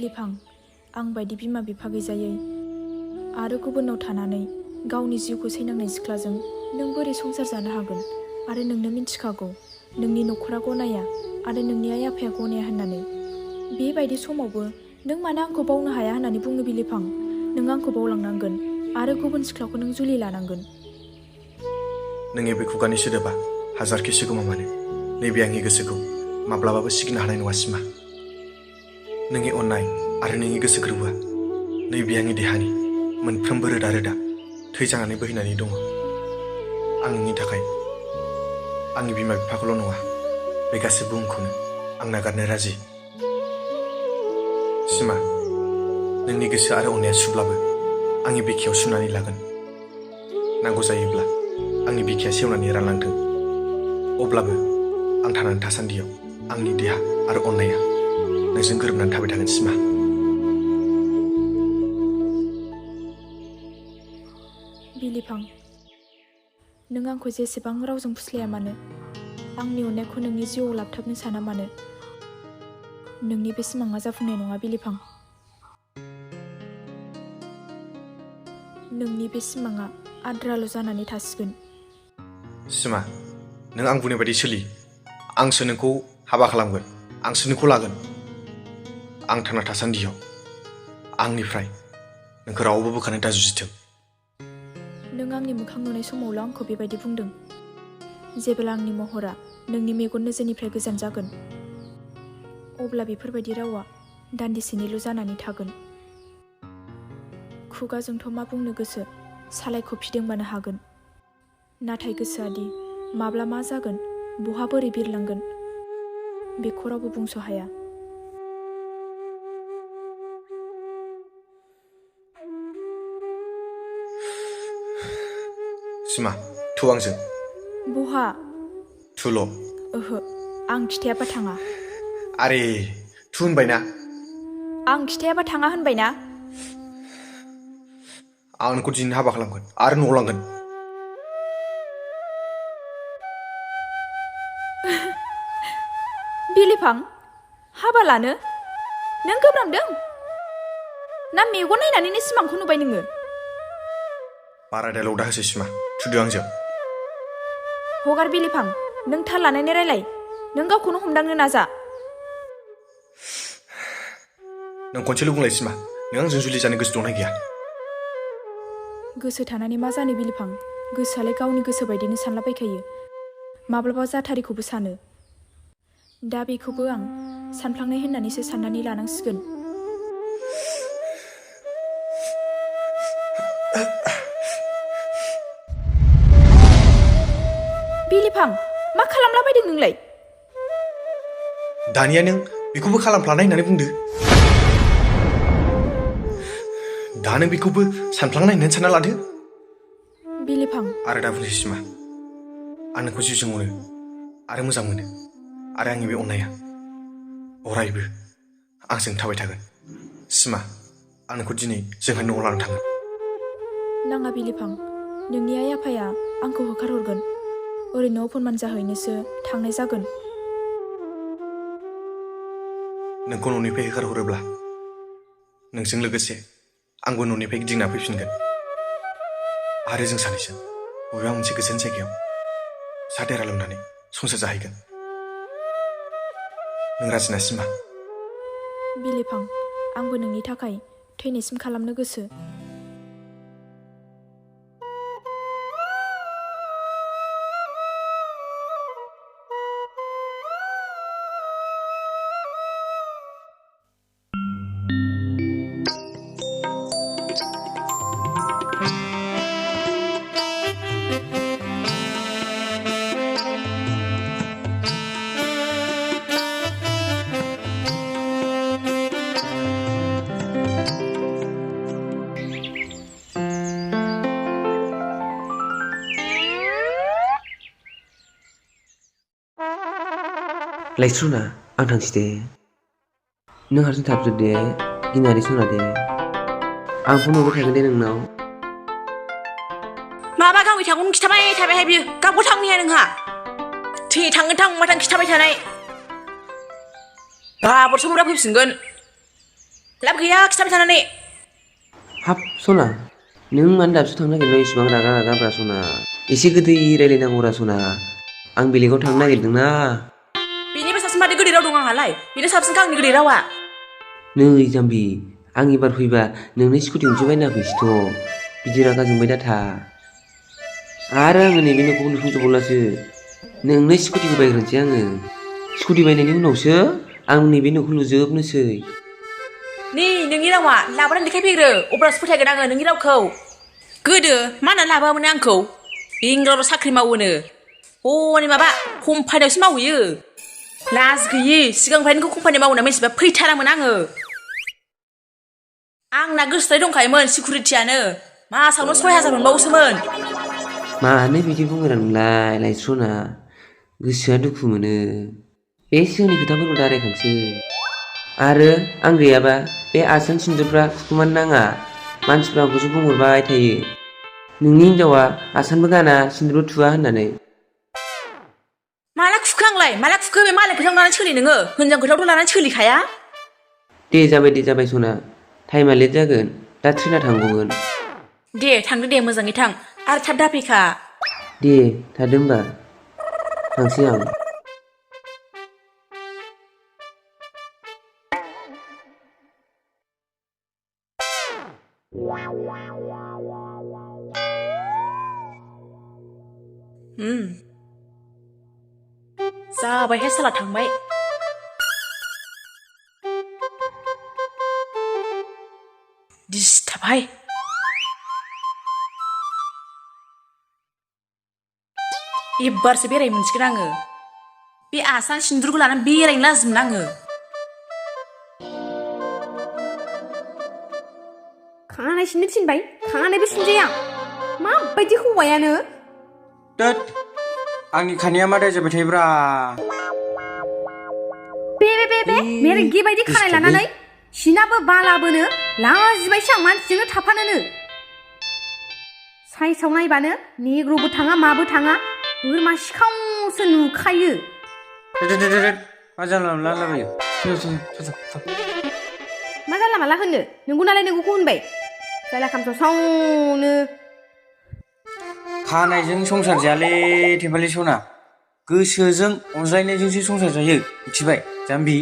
बिलिफां, आं बायदि बिमा बिफा गैजायै आरो गुबुनाव थानानै गावनि जिउखौ सैनांनाय सिख्लाजों नों बोरै संसार जानो हागोन? आरो नोंनो मिन्थिखागौ नोंनि नखरा गनाया आरो नोंनि आइ आफाया गनाया होननानै। बेबायदि समावबो नों मानो आंखौ बावनो हाया होननानै बुङो बिलिफां? नों आंखौ बावलांनांगोन आरो गुबुन सिख्लाखौ नों जुलि लानांगोन। नोंनि बे खुगानि सोदोबा हाजारखि सिगौमा मानो नैबे आंनि गोसोखौ माब्लाबाबो सिगिनो हानाय नङा सिमा। नोंनि अननाय आरो नोंनि गोसो गोरबोआ नैबे आंनि देहानि मोनफ्रोमबो रोदा रोदा थै जानानै बोहैनानै दङ। आं नोंनि थाखाय आंनि बिमा बिफाखौल' नङा, बे गासै बुहुमखौनो आं नागारनो राजि। सिमा, नोंनि गोसो आरो अननाया सुब्लाबो आंनि बिखायाव सुनानै लागोन। नांगौ जायोब्ला आंनि बिखाया सेवनानै रानलांथों, अब्लाबो आं थांनानै थासान्दियाव आंनि देहा आरो अननाया नोंजों गोरोबनानै थाबाय थागोन सिमा। बिलिफां, नों आंखौ जेसेबां रावजों फुस्लाया मानो, आंनि अननायखौ नोंनि जिउआव लाबथाबनो साना मानो, नोंनि बे सिमाङा जाफुंनाय नङा बिलिफां। नोंनि बे सिमाङा आद्राल' जानानै थासिगोन। सिमा, नों आं बुंनाय बायदि सोलि। आंसो नोंखौ हाबा खालामगोन, आंसो नोंखौ लागोन। आं थांना थासान्दियाव आंनिफ्राय नोंखौ रावबो बोखारनो दाजुजिथों। नों आंनि मोखां नुनाय समावल' आंखौ बेबायदि बुंदों। जेब्ला आंनि महरा नोंनि मेगन नोजोरनिफ्राय गोजान जागोन, अब्ला बेफोरबायदि रावा दान्दिसेनिल' जानानै थागोन। खुगाजोंथ' मा बुंनो गोसो सालायखौ फिदिंबानो हागोन, नाथाय गोसोआदि माब्ला मा जागोन, बहा बोरै बिरलांगोन, बेखौ रावबो बुंस' हाया। सिमा, थु आंजों। बहा? थुल'। ओहो, आं खिथायाबा थाङा। आरे, थु होनबायना। आं खिथायाबा थाङा होनबायना। आं नोंखौ दिनैनो हाबा खालामगोन आरो न'आव लांगोन। बिलिफां, हाबा लानो? नों गोब्राबदों? ना मेगन नायनानैनो सिमांखौ नुबाय नोङो? बाराद्राय लौदा होसै सिमा, थुदो आंजों। हगार बिलिफां, नों थाल लानानै रायलाय। नों गावखौनो हमदांनो नाजा। नों खनसेल' बुंलाय सिमा, नों आंजों जुलि जानो गोसो दंना गैया? गोसो थानानै मा जानो बिलिफां? गोसोआलाय गावनि गोसो बायदिनो सानलाबायखायो, माब्लाबा जाथारिखौबो सानो। दा बेखौबो आं सानफ्लांनाय होननानैसो साननानै लानांसिगोन। बिलिफां, मा खालामलाबायदों नोंलाय? दानिया नों बेखौबो खालामफ्लानाय होननानै बुंदो। दा नों बेखौबो सानफ्लांनाय होननानै सानना लादो। बिलिफां, आरो दा बुंसै सिमा, आं नोंखौ जिउजों अनो आरो मोजां मोनो, आरो आंनि बे अननाया अरायबो आंजों थाबाय थागोन। सिमा, आं नोंखौ दिनै जोंहानि न'आव लानानै थांगोन। नाङा बिलिफां, नोंनि आइ आफाया आंखौ होखारहरगोन। ओरैनो अपमान जाहैनोसो थांनाय जागोन। नोंखौ न'निफ्राय होखारहरोब्ला नोंजों लोगोसे आंबो न'निफ्राय गिदिंना फैफिनगोन, आरो जों सानैजों बबेबा मोनसे गोजान जायगायाव साथेरा लोंनानै संसार जाहैगोन। नों राजिना सिमा? बिलिफां, आंबो नोंनि थाखाय थैनायसिम खालामनो गोसो। लायस्रुना, आं थांसै दे। नों हारसिं थाबजोब दे, गिनानै सना दे। आं फन हरबाय थागोन दे नोंनाव। माबा गावै थांगौनो खिथाबाय थाबायहाय बियो। गावबो थांनिया नोंहा थै थांगोन थां मा थां खिथाबाय थानाय। गाबोरसो हरा फैफिनगोन। लाब गैया खिथाबाय थानानै हाब सना नों मानो दाबसे थांनो नागिरदों इसिबां रागा रागाब्रा सना एसे गोदै रायलायनांगौरा सना आं बेलेगाव थांनो नागिरदोंना बेनिबो साबसिन मादै गोदै राव दं आंहालाय बेनो साबसिनखा आंनि गोदै रावा नै जाम्बि आं एबार फैबा नोंनो स्कुटि गंसे बायना होफैसैथ' बिदि रागा जोंबाय दाथा आरो आङो नैबे न'खौबो लुफुंजोबबावलासो नोंनो स्कुटिखौ बायग्रोनोसै आङो स्कुटि बायनायनि उनावसो आं नैबे न'खौ लुजोबनोसै नै नोंनि रावा लाबोनानै देखायफैग्रो अब्लासो फोथायगोन आङो नोंनि रावखौ गोदो मा होनना लाबोआमोन आंखौ बेंगालराव साख्रि मावोनो हनै माबा कम्पानियावसो मावहैयो लाज गैयि सिगांनिफ्रायनो कम्पानियाव मावोना मिथिबा फैथारामोन आङो आंना गोसोथाय दंखायोमोन सिकिउरिटियानो मासावनो 6,000 मोनबावोसोमोन मानो बिदि बुङोरा नोंलाय लायस्र'ना गोसोआ दुखु मोनो बे सिगांनि खोथाफोरखौ दारायखांसै आरो आं गैयाबा बे आसान सिन्दुरफ्रा खुखुमानो नाङा मानसिफ्रा आंखौसो बुंहरबाय थायो नोंनि हिनजावा आसानबो गाना सिन्दुरबो थुवा होननानै माला खुखो आंलाय माला खुखो बे मालाय खोथायाव लानानै सोलि नोङो हिनजाव खोथायावथ' लानानै सोलिखाया दे जाबाय सना टाइमा लेट जागोन दा ट्रेना थांगौगोन दे थांदो दे मोजाङै थां आरो थाब दाफैखा दे थादो होमबा थांसै आं जाबायहाय साला थांबाय दिसथाबहाय एबारसो बेराय मोनसिगोन आङो बे आसान सिन्दुरखौ लानानै बेरायनो लाजिमोन आङो खानाय सिननो थिनबाय खानायबो सिनजाया माबायदि हौवायानो दोद आंनि खानाया मादाय जाबाय थायोब्रा बे मेरेंगे बायदि खानाय लानानै सिनाबो बालाबोनो लाजिबायसो आं मानसिजोंनो थाफानोनो साइसाव नायबानो नेग्र'बो थाङा माबो थाङा बोरमा सिखावसो नुखायो मा जानला मोनला लाबायो मा जानला माला होनो नोंगौ नालाय नोंगौखौ होनबाय जायला खामसाव सावनो खानायजों संसार जायालै थेम्फालि सना गोसोजों अनज्लायनायजोंसो संसार जायो मिथिबाय जाम्बि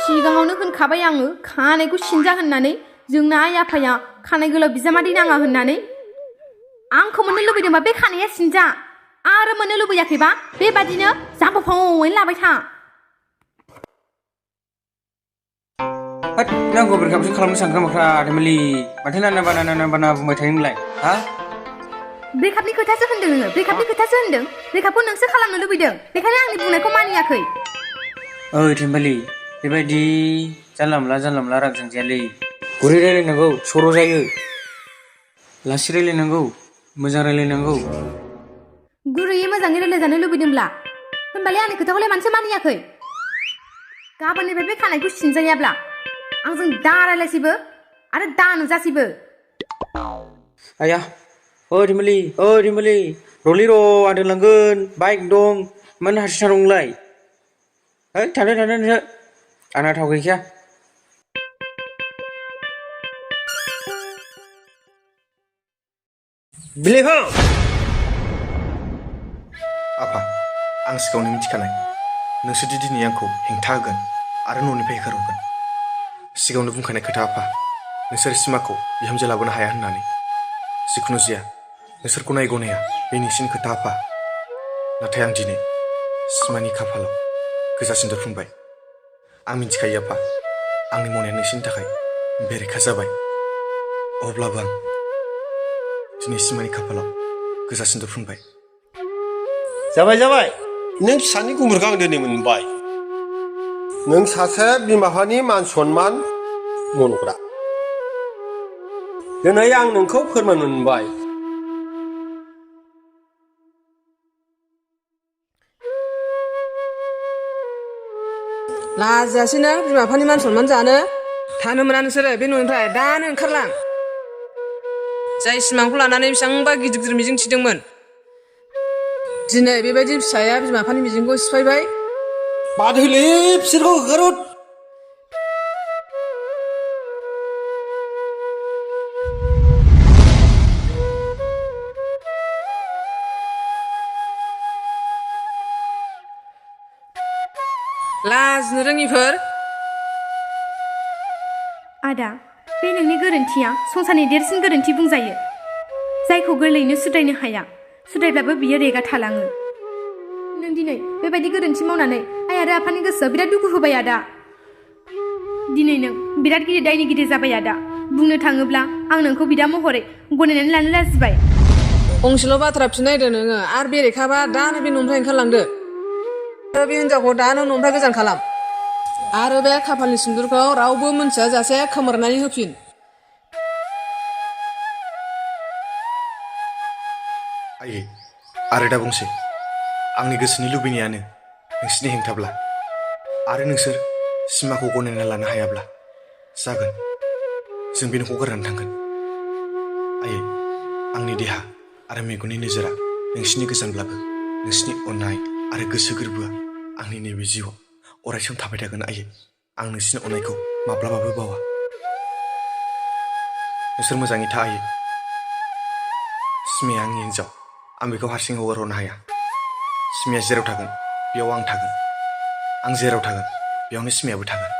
सिगाङावनो होनखाबाय आङो खानायखौ सिनजा होननानै जोंना आइ आफाया खानाय गोलाव बिजामादै नाङा होननानै आंखौ मोननो लुबैदोंबा बे खानाया सिनजा आरो मोननो लुबैयाखैबा बेबादिनो जाम्बफावैनो लाबाय था होद नांगौ बेरखाबसो खालामनो सानग्रा माख्रा थेम्फालि माथो नाना बाना बुंबाय थायो नोंलाय हा ब्रेकआपनि खोथासो होनदों नोङो ब्रेकआपनि खोथासो होनदों ब्रेकआपखौ नोंसो खालामनो लुबैदों बेखायनो आंनि बुंनायखौ मानियाखै ओइ थेम्फालि बेबायदि जानला मोनला रागजों जायालै गुरै रायलायनांगौ सर' जायो लासै रायलायनांगौ मोजां रायलायनांगौ गुरैयै मोजाङै रायलायजानो लुबैदोंब्ला होनबालाय आंनि खोथाखौलाय मानसि मानियाखै गाबोननिफ्राय बे खानायखौ सिनजायाब्ला आंजों दा रायलायसैबो आरो दा नुजासैबो आया ओइ थेम्फालि रलै र' आं दोनलांगोन बाइक दं मानो हारसिं थानांगौ नोंलाय है थांदो आंना थाव गैखाया बिलाइफां आफा आं सिगाङावनो मिथिखानाय नोंसोरदि दिनै आंखौ हेंथा होगोन आरो न'निफ्राय होखारहरगोन सिगाङावनो बुंखानाय खोथा आफा नोंसोर सिमाखौ बिहामजो लाबोनो हाया होननानै जिखुनु जाया नोंसोरखौ नाय गनाया बे नोंसिनि खोथा आफा नाथाय आं दिनै सिमानि खाफालाव गोजा सिन्दुर फुनबाय आं मिथिखायो आफा आंनि मावनाया नोंसिनि थाखाय बेरेखा जाबाय अब्लाबो आं दिनै सिमानि खाफालाव गोजा सिन्दुर फुनबाय जाबाय नों फिसानि गुमुरखौ आं दिनै मोनबाय नों सासे बिमा बिफानि मान सनमान मनग्रा दिनै आं नोंखौ फोरमान मोनबाय लाजियासै नों बिमा बिफानि मान सनमान जानो थानो मोना नोंसोरो बे न'निफ्राय दानो ओंखारलां जाय सिमांखौ लानानै बेसेबांबा गिदिर मिजिं थिदोंमोन दिनै बेबायदि फिसाया बिमा बिफानि मिजिंखौ सिफायबाय बादहोलै बिसोरखौ होखारहर लाजिनो रोङिफोर आदा बे नोंनि गोरोन्थिया संसारनि देरसिन गोरोन्थि बुंजायो जायखौ गोरलैयैनो सुद्रायनो हाया सुद्रायब्लाबो बियो रेगा थालाङो नों दिनै बेबायदि गोरोन्थि मावनानै आइ आरो आफानि गोसोआव बिराद दुखु होबाय आदा दिनै नों बिराद गिदिर दायनिगिरि जाबाय आदा बुंनो थाङोब्ला आं नोंखौ बिदा महरै गनायनानै लानो लाजिबाय फंसेल' बाथ्रा फिननायदो नोङो आरो बेरेखाबा दानो बे न'निफ्राय ओंखारलांदो आरो बे हिनजावखौ दानो न'निफ्राय गोजान खालाम आरो बे खाफालनि सिन्दुरखौ रावबो मोनथिया जासे खोमोरनानै होफिन आयै आरो दा बुंसै आंनि गोसोनि लुबैनायानो नोंसिनि हेंथाब्ला आरो नोंसोर सिमाखौ गनायना लानो हायाब्ला जागोन जों बे न'खौ गारनानै थांगोन आयै आंनि देहा आरो मेगननि नोजोरा नोंसिनि गोजानब्लाबो नोंसिनि अननाय आरो गोसो गोरबोआ आंनि नैबे जिउआव अरायसम थाबाय थागोन आयै आं नोंसिनि अननायखौ माब्लाबाबो बावा नोंसोर मोजाङै था आयै सिमाया आंनि हिन्जाव आं बेखौ हारसिं हगारहरनो हाया सिमाया जेराव थागोन बेयाव आं थागोन आं जेराव थागोन बेयावनो सिमायाबो थागोन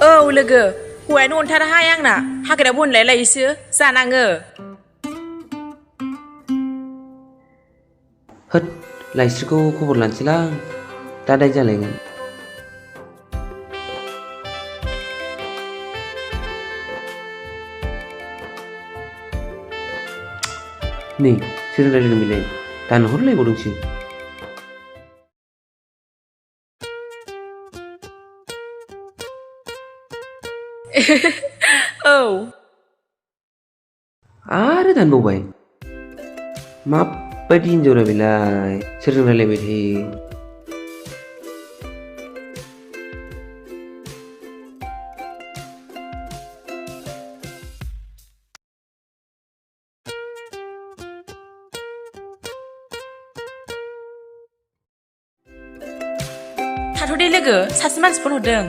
औ लोगो हौवायानो अनथाराहाय आंना हाग्रा बनलाय लायोसो जानाङो होद लाइस्रिखौ खबर लानोसैलां दा दाय जालायगोन नै सोरजों रायज्लायदों बेलाय दानहरलायबावदोंसो औ आरो दानबावबाय माबायदि हिनजावरा बेलाय सोरजों रायलायबाय थायो थाथ'दे लोगो सासे मानसि फन हरदों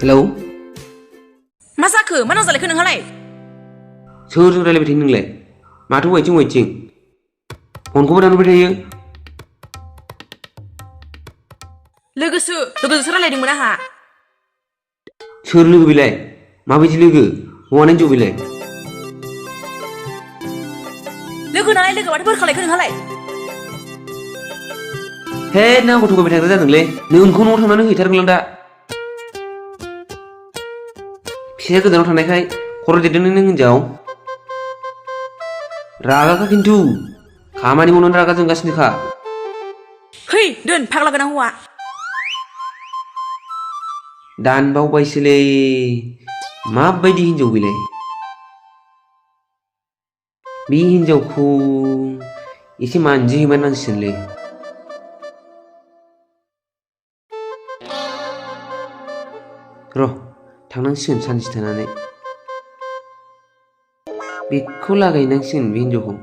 हेलौ मा जाखो मा नांजालायखो नोंहालाय सोरजों रायलायबाय थायो नोंलाय माथो वाइथिं वाइथिं फनखौबो दानबाय थायो लोगोसो रायलायदोंमोन आंहा सोर लोगो बेलाय माबायदि लोगो हौवाना हिनजाव बेलाय लोगो नालाय लोगो माथो बोर खालायखो नोंहालाय हे नांगौ थगायबाय थाग्रा जादोंलै नोंखौ न'आव थांनानै हैथारगोन दा फिसाया गोजानाव थानायखाय खर' देरदों नों हिनजाव रागाखा खिन्थु खामानि मावनानै रागा जोंगासिनोखा है दोन फाग्ला गोनां हौवा दानबावबायसोलै माबायदि हिनजाव बेलाय बे हिनजावखौ एसे मानजिहैमारनांसिगोनलै र' थांनांसिगोन सानसे थानानै बेखौ लागायनांसिगोन बे हिनजावखौ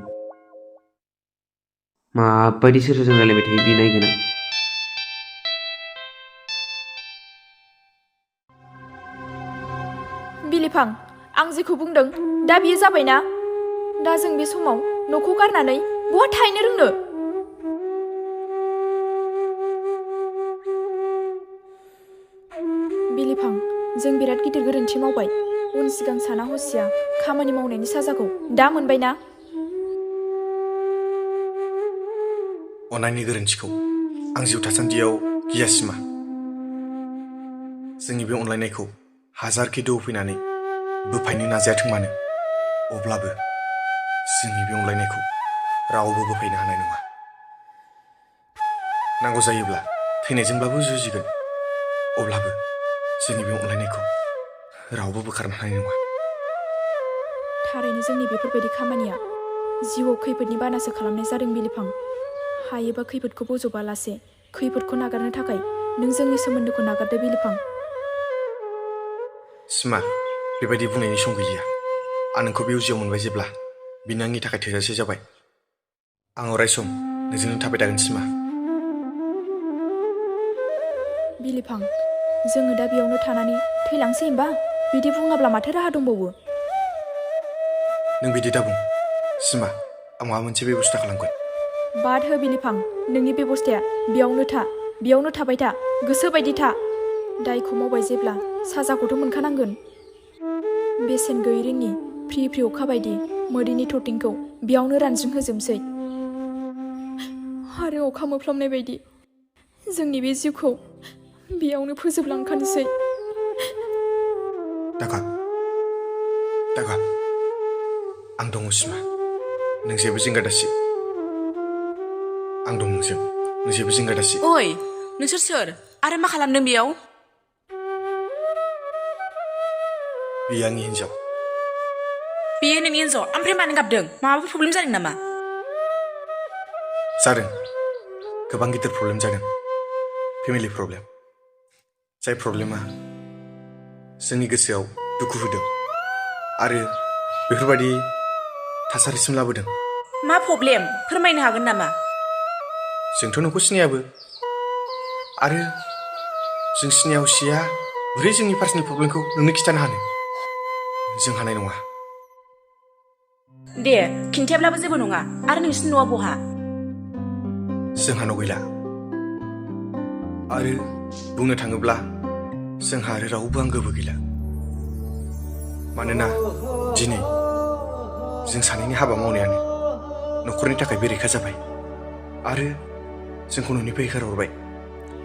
माबायदि सोरजों रायलायबाय थायो बे नायगोन बिलिफां आं जेखौ बुंदों दा बियो जाबायना दा जों बे समाव न'खौ गारनानै बहा थाहैनो रोंनो बिलिफां जों बिराद गिदिर गोरोन्थि मावबाय उन सिगां साना हसिया खामानि मावनायनि साजाखौ दा मोनबायना अननायनि गोरोन्थिखौ आं जिउ थासान्दियाव गियासिमा जोंनि बे अनलायनायखौ हाजारखि दौ फैनानै बोफायनो नाजायाथों मानो अब्लाबो जोंनि बे अनलायनायखौ रावबो बोफायनो हानाय नङा नांगौ जायोब्ला थैनायजोंब्लाबो जुजिगोन अब्लाबो जोंनि बे अनलायनायखौ रावबो बोखारनो हानाय नङा। थारैनो जोंनि बेफोरबायदि खामानिया जिउआव खैफोदनि बानासो खालामनाय जादों बिलिफां। हायोबा खैफोदखौ बज'बालासे खैफोदखौ नागारनो थाखाय नों जोंनि सोमोन्दोखौ नागारदो बिलिफां। सिमा बेबायदि बुंनायनि सम गैलिया। आं नोंखौ बे उजियाव मोनबाय जेब्ला बिनो आंनि थाखाय थोजासे जाबाय। आं अराय सम नोंजोंनो थाबाय थागोन सिमा। बिलिफां जोङो दा बेयावनो थानानै थैलांसै होमबा? बिदि बुङाब्ला माथो राहा दंबावो? नों बिदि दाबुं सिमा, आं माबा मोनसे बेबस्था खालामगोन। बाद हो बिलिफां, नोंनि बेबस्थाया बेयावनो था, बेयावनो थाबाय था, गोसो बायदि था। दायखौ मावबाय जेब्ला साजाखौथ' मोनखानांगोन। बेसेन गैयै रिंनि फ्रि फ्रि अखा बायदि मोदैनि थरथिंखौ बेयावनो रानज्रिं होजोबसै। आरो अखा मोफ्लामनाय बायदि जोंनि बे जिउखौ बेयावनो फोजोबलांखानोसै। दागा आं दङ सिमा, नों जेबो जिंगा दासि। आं दं नोंजों, नों जेबो जिंगा दासि। ओइ नोंसोर सोर आरो मा खालामदों बेयाव? बियो आंनि हिन्जाव। बेयो नोंनि हिन्जाव, ओमफ्राय मानो गाबदों? माबाफोर प्रब्लेम जादों नामा? जादों, गोबां गिदिर प्रब्लेम जादों। Family problem. जाय प्रब्लेमा जोंनि गोसोआव दुखु होदों आरो बेफोरबायदि थासारिसिम लाबोदों। मा प्रब्लेम फोरमायनो हागोन नामा? जोंथ' नोंखौ सिनायाबो आरो जों सिनायावसिया बोरै जोंनि पार्सनेल प्रब्लेमखौ नोंनो खिन्थानो हानो? जों हानाय नङा। दे खिन्थायाब्लाबो जेबो नङा। आरो नोंसिनि न'आ बहा? जोंहा न' गैला आरो बुंनो थाङोब्ला जोंहा आरो रावबो आंगोबो गैला। मानोना दिनै जों सानैनि हाबा मावनायानो न'खरनि थाखाय बेरेखा जाबाय आरो जोंखौ न'निफ्राय होखारहरबाय।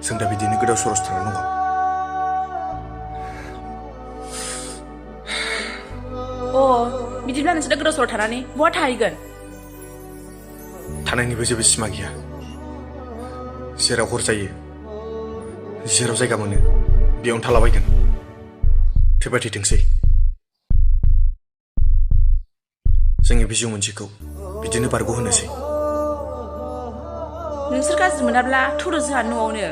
जों दा बिदिनो गोदाव सोरावसो थानानै दङ। बिदिब्ला नोंसोर गोदाव सोराव थानानै बहा थाहैगोन? थानायनिबो जेबो सिमा गैया। जेराव हर जायो, जेराव जायगा मोनो बेयावनो थालाबायगोन। थैबा थैथोंसै। जोंनि बे जिउ मोनसेखौ बिदिनो बारग'होनोसै। नोंसोर गाज्रि मोनाब्ला थुदो जोंहा न'आवनो।